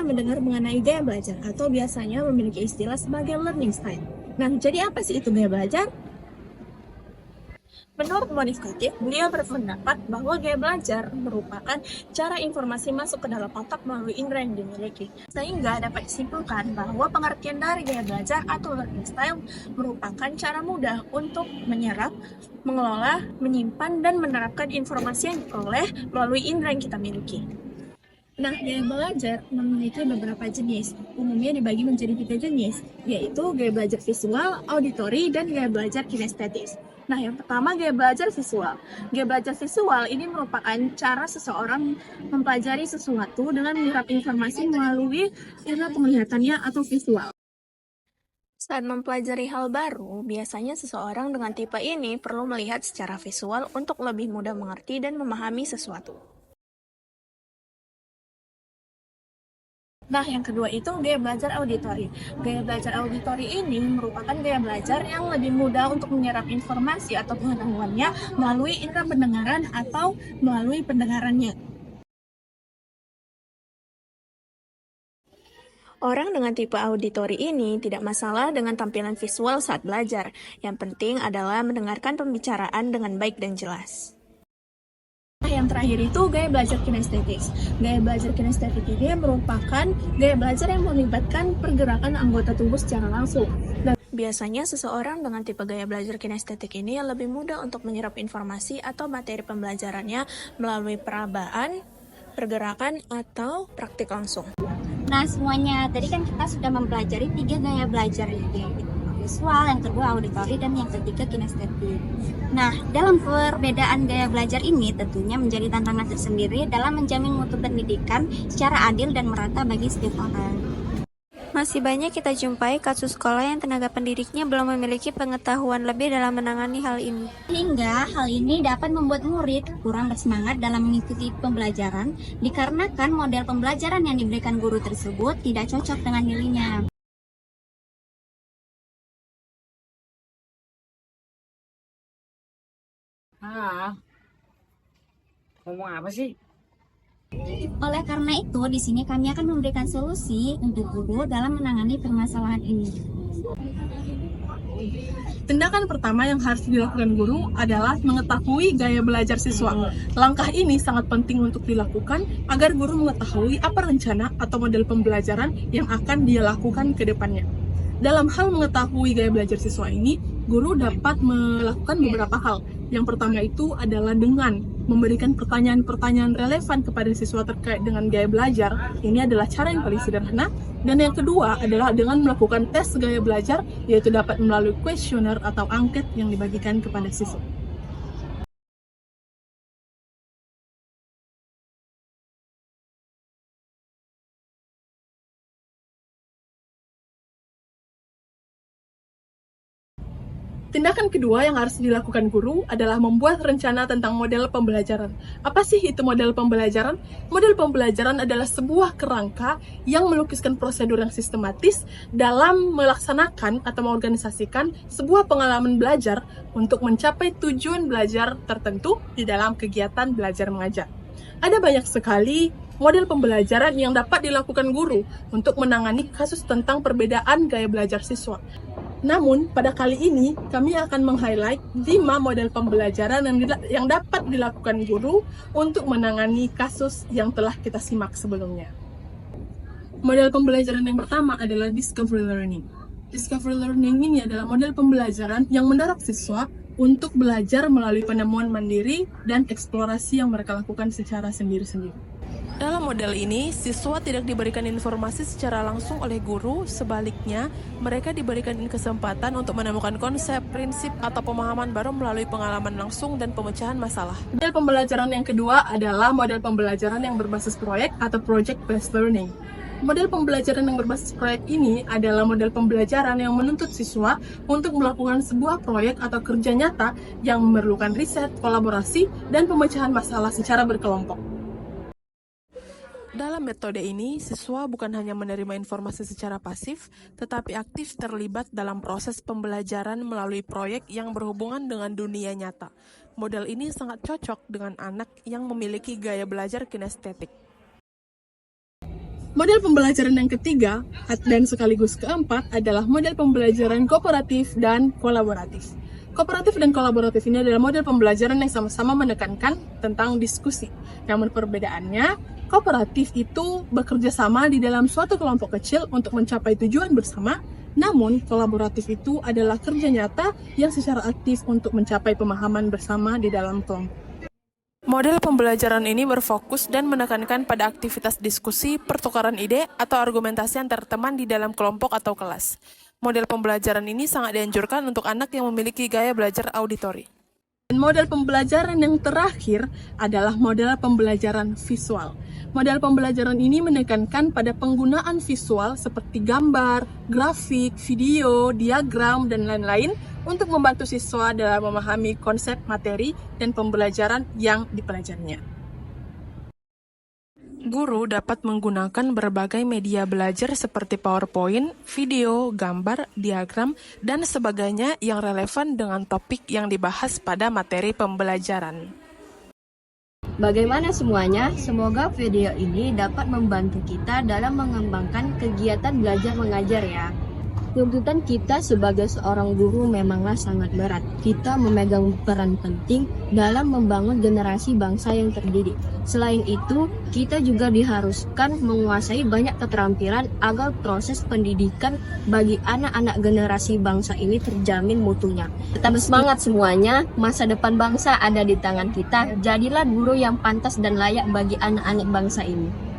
pernah mendengar mengenai gaya belajar atau biasanya memiliki istilah sebagai learning style. Nah, jadi apa sih itu gaya belajar? Menurut modifikatif, beliau berpendapat bahwa gaya belajar merupakan cara informasi masuk ke dalam otak melalui indera yang dimiliki. Sehingga dapat disimpulkan bahwa pengertian dari gaya belajar atau learning style merupakan cara mudah untuk menyerap, mengelola, menyimpan, dan menerapkan informasi yang diperoleh melalui indera yang kita miliki. Nah, gaya belajar memiliki beberapa jenis. Umumnya dibagi menjadi 3 jenis, yaitu gaya belajar visual, auditori, dan gaya belajar kinestetis. Nah, yang pertama gaya belajar visual. Gaya belajar visual ini merupakan cara seseorang mempelajari sesuatu dengan menyerap informasi melalui indera penglihatannya atau visual. Saat mempelajari hal baru, biasanya seseorang dengan tipe ini perlu melihat secara visual untuk lebih mudah mengerti dan memahami sesuatu. Nah, yang kedua itu gaya belajar auditori. Gaya belajar auditori ini merupakan gaya belajar yang lebih mudah untuk menyerap informasi atau pengetahuannya melalui indera pendengaran atau melalui pendengarannya. Orang dengan tipe auditori ini tidak masalah dengan tampilan visual saat belajar. Yang penting adalah mendengarkan pembicaraan dengan baik dan jelas. Yang terakhir itu gaya belajar kinestetis. Gaya belajar kinestetik ini merupakan gaya belajar yang melibatkan pergerakan anggota tubuh secara langsung. Dan biasanya seseorang dengan tipe gaya belajar kinestetik ini lebih mudah untuk menyerap informasi atau materi pembelajarannya melalui perabaan, pergerakan, atau praktik langsung. Nah, semuanya tadi kan kita sudah mempelajari 3 gaya belajar ini, visual, yang kedua auditori, dan yang ketiga kinestetik. Nah, dalam perbedaan gaya belajar ini tentunya menjadi tantangan tersendiri dalam menjamin mutu pendidikan secara adil dan merata bagi setiap orang. Masih banyak kita jumpai kasus sekolah yang tenaga pendidiknya belum memiliki pengetahuan lebih dalam menangani hal ini. Sehingga hal ini dapat membuat murid kurang bersemangat dalam mengikuti pembelajaran dikarenakan model pembelajaran yang diberikan guru tersebut tidak cocok dengan dirinya. Ngomong apa sih? Oleh karena itu, di sini kami akan memberikan solusi untuk guru dalam menangani permasalahan ini. Tindakan pertama yang harus dilakukan guru adalah mengetahui gaya belajar siswa. Langkah ini sangat penting untuk dilakukan agar guru mengetahui apa rencana atau model pembelajaran yang akan dia lakukan ke depannya. Dalam hal mengetahui gaya belajar siswa ini, guru dapat melakukan beberapa hal. Yang pertama itu adalah dengan memberikan pertanyaan-pertanyaan relevan kepada siswa terkait dengan gaya belajar. Ini adalah cara yang paling sederhana. Dan yang kedua adalah dengan melakukan tes gaya belajar, yaitu dapat melalui kuesioner atau angket yang dibagikan kepada siswa. Tindakan kedua yang harus dilakukan guru adalah membuat rencana tentang model pembelajaran. Apa sih itu model pembelajaran? Model pembelajaran adalah sebuah kerangka yang melukiskan prosedur yang sistematis dalam melaksanakan atau mengorganisasikan sebuah pengalaman belajar untuk mencapai tujuan belajar tertentu di dalam kegiatan belajar mengajar. Ada banyak sekali model pembelajaran yang dapat dilakukan guru untuk menangani kasus tentang perbedaan gaya belajar siswa. Namun, pada kali ini, kami akan meng-highlight 5 model pembelajaran yang dapat dilakukan guru untuk menangani kasus yang telah kita simak sebelumnya. Model pembelajaran yang pertama adalah Discovery Learning. Discovery Learning ini adalah model pembelajaran yang mendorong siswa untuk belajar melalui penemuan mandiri dan eksplorasi yang mereka lakukan secara sendiri-sendiri. Dalam model ini, siswa tidak diberikan informasi secara langsung oleh guru, sebaliknya, mereka diberikan kesempatan untuk menemukan konsep, prinsip, atau pemahaman baru melalui pengalaman langsung dan pemecahan masalah. Model pembelajaran yang kedua adalah model pembelajaran yang berbasis proyek atau project-based learning. Model pembelajaran yang berbasis proyek ini adalah model pembelajaran yang menuntut siswa untuk melakukan sebuah proyek atau kerja nyata yang memerlukan riset, kolaborasi, dan pemecahan masalah secara berkelompok. Dalam metode ini, siswa bukan hanya menerima informasi secara pasif, tetapi aktif terlibat dalam proses pembelajaran melalui proyek yang berhubungan dengan dunia nyata. Model ini sangat cocok dengan anak yang memiliki gaya belajar kinestetik. Model pembelajaran yang ketiga dan sekaligus keempat adalah model pembelajaran kooperatif dan kolaboratif. Kooperatif dan kolaboratif ini adalah model pembelajaran yang sama-sama menekankan tentang diskusi. Namun perbedaannya, kooperatif itu bekerja sama di dalam suatu kelompok kecil untuk mencapai tujuan bersama, namun kolaboratif itu adalah kerja nyata yang secara aktif untuk mencapai pemahaman bersama di dalam kelompok. Model pembelajaran ini berfokus dan menekankan pada aktivitas diskusi, pertukaran ide, atau argumentasi antar teman di dalam kelompok atau kelas. Model pembelajaran ini sangat dianjurkan untuk anak yang memiliki gaya belajar auditori. Dan model pembelajaran yang terakhir adalah model pembelajaran visual. Model pembelajaran ini menekankan pada penggunaan visual seperti gambar, grafik, video, diagram, dan lain-lain untuk membantu siswa dalam memahami konsep materi dan pembelajaran yang dipelajarinya. Guru dapat menggunakan berbagai media belajar seperti PowerPoint, video, gambar, diagram, dan sebagainya yang relevan dengan topik yang dibahas pada materi pembelajaran. Bagaimana semuanya? Semoga video ini dapat membantu kita dalam mengembangkan kegiatan belajar mengajar ya. Tuntutan kita sebagai seorang guru memanglah sangat berat. Kita memegang peran penting dalam membangun generasi bangsa yang terdidik. Selain itu, kita juga diharuskan menguasai banyak keterampilan agar proses pendidikan bagi anak-anak generasi bangsa ini terjamin mutunya. Tetap semangat semuanya, masa depan bangsa ada di tangan kita. Jadilah guru yang pantas dan layak bagi anak-anak bangsa ini.